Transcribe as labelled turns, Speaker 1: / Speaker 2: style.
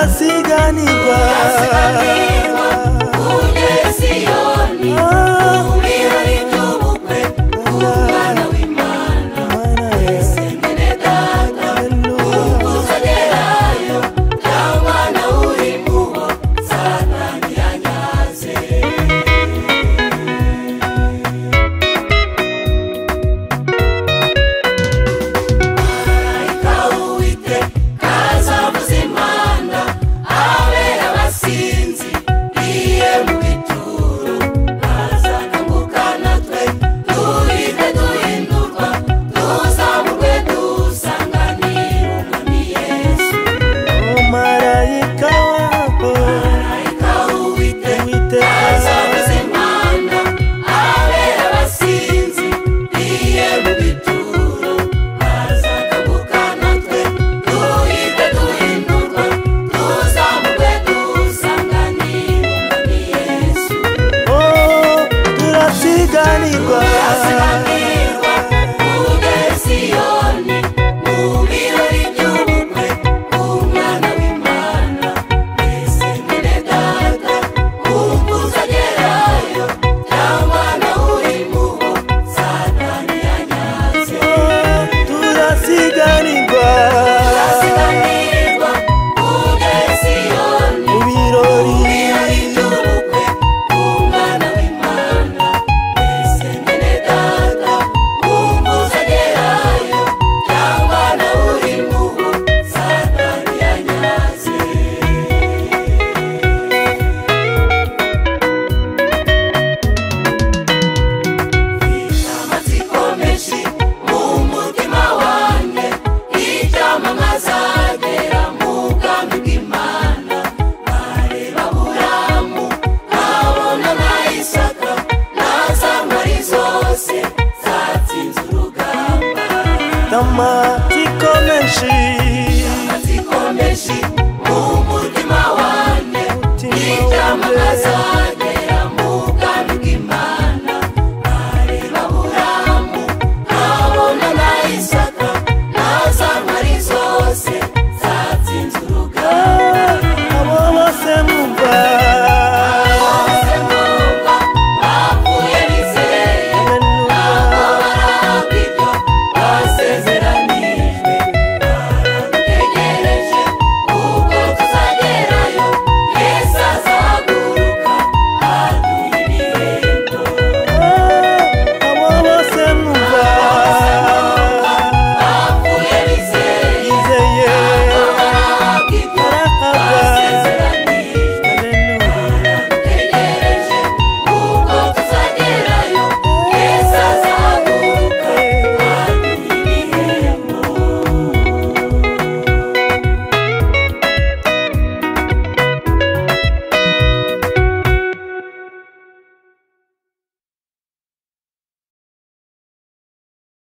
Speaker 1: turasiganirwa
Speaker 2: uje Siyoni mu birori by'ubukwe bw'umwana w'Imana twese mwene data umbuza gerayo cyangwa nawe uri mubo Satani yanyaze marayika w'Uwiteka azavuza impanda abera abasinzi biye mu bituro bazakanguka natwe duhite duhindurwa tuzamurwe dusanganire umwami Yesu
Speaker 1: marayika
Speaker 2: w'Uwiteka azavuza impanda abera abasinzi biye mu bituro bazakanguka natwe duhite duhindurwa tuzamurwe dusanganire umwami Yesu
Speaker 1: turasiganirwa
Speaker 2: uje Siyoni mu birori by'ubukwe bw'umwana w'Imana twese mwene data umbuza gerayo cyangwa nawe uri mubo Satani yanyaze
Speaker 1: turasiganirwa
Speaker 2: uje Siyoni
Speaker 1: mu birori
Speaker 2: by'ubukwe bw'umwana w'Imana twese mwene data umbuza gerayo cyangwa nawe uri mubo Satani yanyaze amatsiko menshi mu mutima wanjye icyamamaza agera mu bwami bw'Imana nkareba Aburahamu nkabona na Isaka na za ntwari zose zatsinze urugamba
Speaker 1: amatsiko menshi
Speaker 2: amatsiko menshi mu mutima wanjye icyamamaza